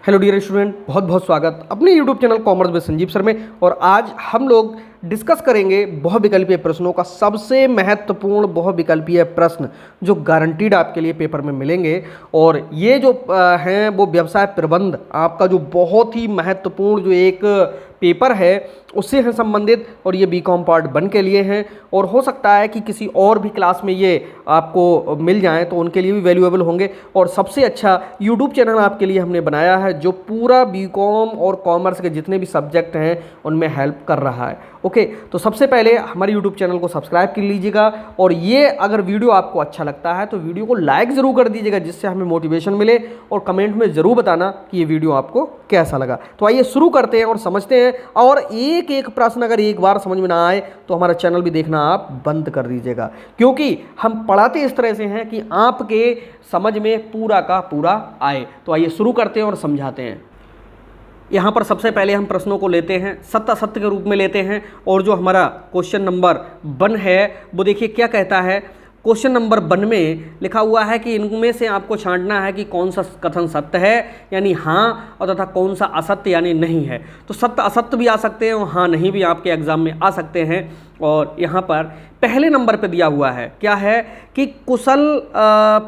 Hello dear student, बहुत बहुत स्वागत अपने YouTube channel commerce with Sanjeev sir में। और आज हम लोग डिस्कस करेंगे बहुविकल्पीय प्रश्नों का सबसे महत्वपूर्ण बहुविकल्पीय प्रश्न जो गारंटीड आपके लिए पेपर में मिलेंगे। और ये जो हैं वो व्यवसाय प्रबंध आपका जो बहुत ही महत्वपूर्ण जो एक पेपर है उससे हैं संबंधित, और ये बीकॉम पार्ट 1 के लिए हैं। और हो सकता है कि किसी और भी क्लास में ये आपको मिल जाएं तो उनके लिए भी वैल्यूएबल होंगे। और सबसे अच्छा यूट्यूब चैनल आपके लिए हमने बनाया है जो पूरा बीकॉम और कॉमर्स के जितने भी सब्जेक्ट हैं उनमें हेल्प कर रहा है। ओके, तो सबसे पहले हमारे यूट्यूब चैनल को सब्सक्राइब कर लीजिएगा। और ये अगर वीडियो आपको अच्छा लगता है तो वीडियो को लाइक ज़रूर कर दीजिएगा जिससे हमें मोटिवेशन मिले। और कमेंट में ज़रूर बताना कि ये वीडियो आपको कैसा लगा। तो आइए शुरू करते हैं और समझते हैं। और एक एक प्रश्न अगर एक बार समझ में ना आए तो हमारा चैनल भी देखना आप बंद कर दीजिएगा, क्योंकि हम पढ़ाते इस तरह से हैं कि आपके समझ में पूरा का पूरा आए। तो आइए शुरू करते हैं और समझाते हैं। यहाँ पर सबसे पहले हम प्रश्नों को लेते हैं, सत्य असत्य के रूप में लेते हैं। और जो हमारा क्वेश्चन नंबर 1 है वो देखिए क्या कहता है। क्वेश्चन नंबर 1 में लिखा हुआ है कि इनमें से आपको छांटना है कि कौन सा कथन सत्य है यानी हाँ, और तथा कौन सा असत्य यानी नहीं है। तो सत्य असत्य भी आ सकते हैं और हाँ नहीं भी आपके एग्जाम में आ सकते हैं। और यहाँ पर पहले नंबर पे दिया हुआ है क्या है कि कुशल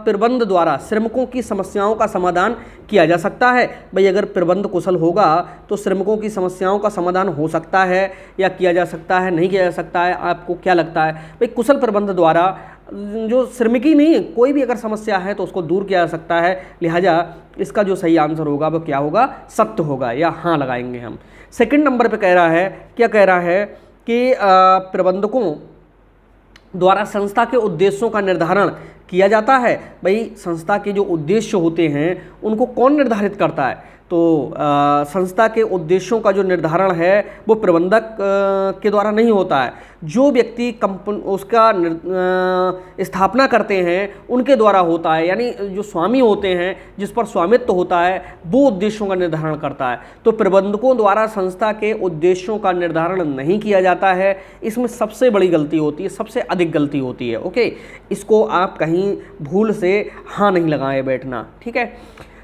प्रबंध द्वारा श्रमिकों की समस्याओं का समाधान किया जा सकता है। भाई अगर प्रबंध कुशल होगा तो श्रमिकों की समस्याओं का समाधान हो सकता है या किया जा सकता है, नहीं किया जा सकता है, आपको क्या लगता है? भाई कुशल प्रबंध द्वारा जो श्रमिक ही नहीं कोई भी अगर समस्या है तो उसको दूर किया जा सकता है। लिहाजा इसका जो सही आंसर होगा वो क्या होगा? सत्य होगा, या हाँ लगाएंगे हम। सेकंड नंबर पे कह रहा है, क्या कह रहा है कि प्रबंधकों द्वारा संस्था के उद्देश्यों का निर्धारण किया जाता है। भाई संस्था के जो उद्देश्य होते हैं उनको कौन निर्धारित करता है? तो संस्था के उद्देश्यों का जो निर्धारण है वो प्रबंधक के द्वारा नहीं होता है। जो व्यक्ति उसका स्थापना करते हैं उनके द्वारा होता है, यानी जो स्वामी होते हैं जिस पर स्वामित्व होता है वो उद्देश्यों का निर्धारण करता है। तो प्रबंधकों द्वारा संस्था के उद्देश्यों का निर्धारण नहीं किया जाता है। इसमें सबसे बड़ी गलती होती है, सबसे अधिक गलती होती है। ओके, इसको आप कहीं भूल से हाँ नहीं लगाए बैठना, ठीक है।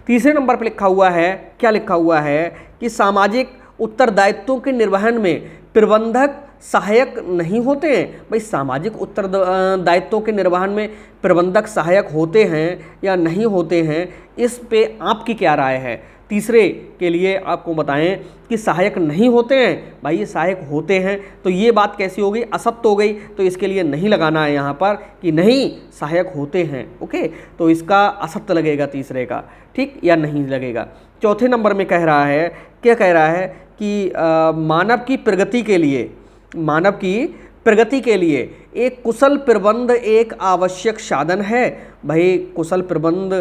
तीसरे नंबर पर लिखा हुआ है, क्या लिखा हुआ है कि सामाजिक उत्तरदायित्वों के निर्वहन में प्रबंधक सहायक नहीं होते हैं। भाई सामाजिक उत्तरदायित्वों के निर्वहन में प्रबंधक सहायक होते हैं या नहीं होते हैं, इस पे आपकी क्या राय है? तीसरे के लिए आपको बताएं कि सहायक नहीं होते हैं। भाई ये सहायक होते हैं, तो ये बात कैसी हो गई? असत्य हो गई। तो इसके लिए नहीं लगाना है यहाँ पर कि नहीं सहायक होते हैं। ओके, तो इसका असत्य लगेगा तीसरे का, ठीक, या नहीं लगेगा। चौथे नंबर में कह रहा है, क्या कह रहा है कि मानव की प्रगति के लिए एक कुशल प्रबंध एक आवश्यक साधन है। भाई कुशल प्रबंध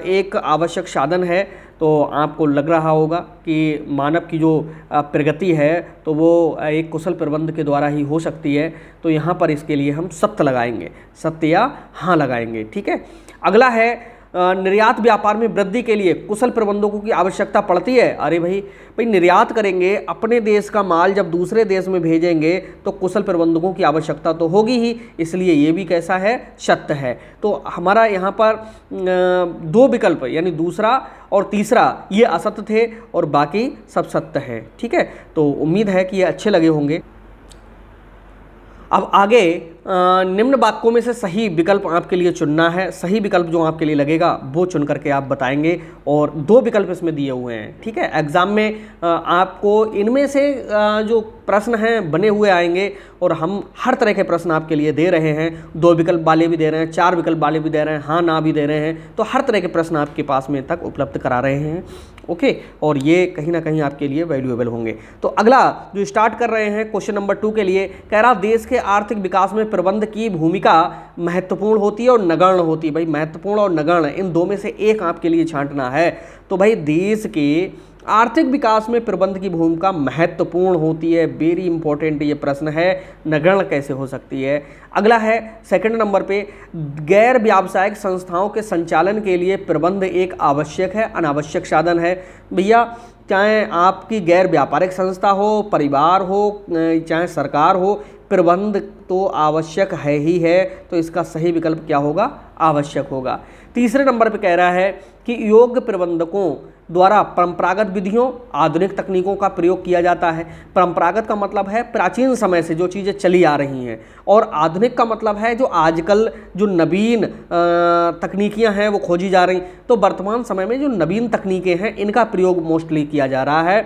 एक आवश्यक साधन है, तो आपको लग रहा होगा कि मानव की जो प्रगति है तो वो एक कुशल प्रबंध के द्वारा ही हो सकती है। तो यहाँ पर इसके लिए हम सत्य लगाएंगे, सत्य या हाँ लगाएंगे, ठीक है। अगला है निर्यात व्यापार में वृद्धि के लिए कुशल प्रबंधकों की आवश्यकता पड़ती है। अरे भाई निर्यात करेंगे, अपने देश का माल जब दूसरे देश में भेजेंगे तो कुशल प्रबंधकों की आवश्यकता तो होगी ही, इसलिए ये भी कैसा है? सत्य है। तो हमारा यहाँ पर 2 विकल्प यानी दूसरा और तीसरा ये असत्य थे और बाकी सब सत्य है, ठीक है। तो उम्मीद है कि ये अच्छे लगे होंगे। अब आगे निम्न वाक्यों में से सही विकल्प आपके लिए चुनना है। सही विकल्प जो आपके लिए लगेगा वो चुन करके आप बताएंगे। और 2 विकल्प इसमें दिए हुए हैं, ठीक है। एग्जाम में आपको इनमें से जो प्रश्न हैं बने हुए आएंगे और हम हर तरह के प्रश्न आपके लिए दे रहे हैं। 2 विकल्प वाले भी दे रहे हैं, 4 विकल्प वाले भी दे रहे हैं, हाँ ना भी दे रहे हैं। तो हर तरह के प्रश्न आपके पास में तक उपलब्ध करा रहे हैं। ओके, और ये कहीं ना कहीं आपके लिए वैल्यूएबल होंगे। तो अगला जो स्टार्ट कर रहे हैं क्वेश्चन नंबर 2 के लिए, कह रहा देश के आर्थिक विकास में प्रबंध की भूमिका महत्वपूर्ण होती है और नगण्य होती है। भाई महत्वपूर्ण और नगण्य इन 2 में से एक आपके लिए छांटना है। तो भाई देश के आर्थिक विकास में प्रबंध की भूमिका महत्वपूर्ण होती है, वेरी इंपॉर्टेंट ये प्रश्न है। नगण्य कैसे हो सकती है? अगला है सेकंड नंबर पे, गैर व्यावसायिक संस्थाओं के संचालन के लिए प्रबंध एक आवश्यक है अनावश्यक साधन है। भैया चाहे आपकी गैर व्यापारिक संस्था हो, परिवार हो, चाहे सरकार हो, प्रबंध तो आवश्यक है ही है। तो इसका सही विकल्प क्या होगा? आवश्यक होगा। तीसरे नंबर पे कह रहा है कि योग्य प्रबंधकों द्वारा परंपरागत विधियों आधुनिक तकनीकों का प्रयोग किया जाता है। परंपरागत का मतलब है प्राचीन समय से जो चीज़ें चली आ रही हैं, और आधुनिक का मतलब है जो आजकल जो नवीन तकनीकियां हैं वो खोजी जा रही। तो वर्तमान समय में जो नवीन तकनीकें हैं इनका प्रयोग मोस्टली किया जा रहा है,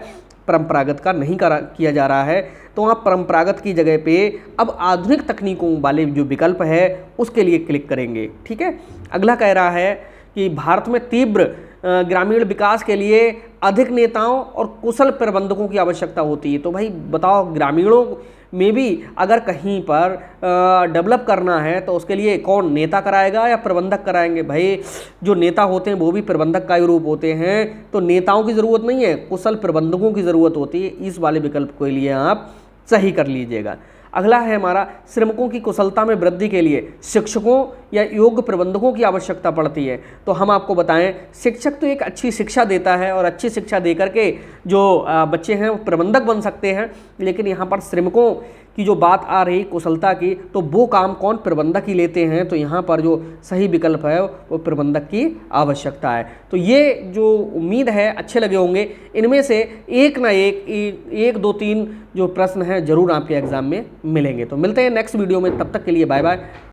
परंपरागत का नहीं किया जा रहा है। तो वहाँ परंपरागत की जगह पे अब आधुनिक तकनीकों वाले जो विकल्प है उसके लिए क्लिक करेंगे। ठीक है। अगला कह रहा है कि भारत में तीव्र ग्रामीण विकास के लिए अधिक नेताओं और कुशल प्रबंधकों की आवश्यकता होती है। तो भाई बताओ, ग्रामीणों में भी अगर कहीं पर डेवलप करना है तो उसके लिए कौन नेता कराएगा या प्रबंधक कराएंगे? भाई जो नेता होते हैं वो भी प्रबंधक का ही रूप होते हैं, तो नेताओं की ज़रूरत नहीं है, कुशल प्रबंधकों की ज़रूरत होती है। इस वाले विकल्प के लिए आप सही कर लीजिएगा। अगला है हमारा, श्रमिकों की कुशलता में वृद्धि के लिए शिक्षकों या योग्य प्रबंधकों की आवश्यकता पड़ती है। तो हम आपको बताएं, शिक्षक तो एक अच्छी शिक्षा देता है और अच्छी शिक्षा दे करके जो बच्चे हैं वो प्रबंधक बन सकते हैं, लेकिन यहाँ पर श्रमिकों की जो बात आ रही कुशलता की, तो वो काम कौन, प्रबंधक ही लेते हैं। तो यहाँ पर जो सही विकल्प है वो प्रबंधक की आवश्यकता है। तो ये जो उम्मीद है अच्छे लगे होंगे, इनमें से एक ना एक दो तीन जो प्रश्न हैं जरूर आपके एग्जाम में मिलेंगे। तो मिलते हैं नेक्स्ट वीडियो में, तब तक के लिए बाय बाय।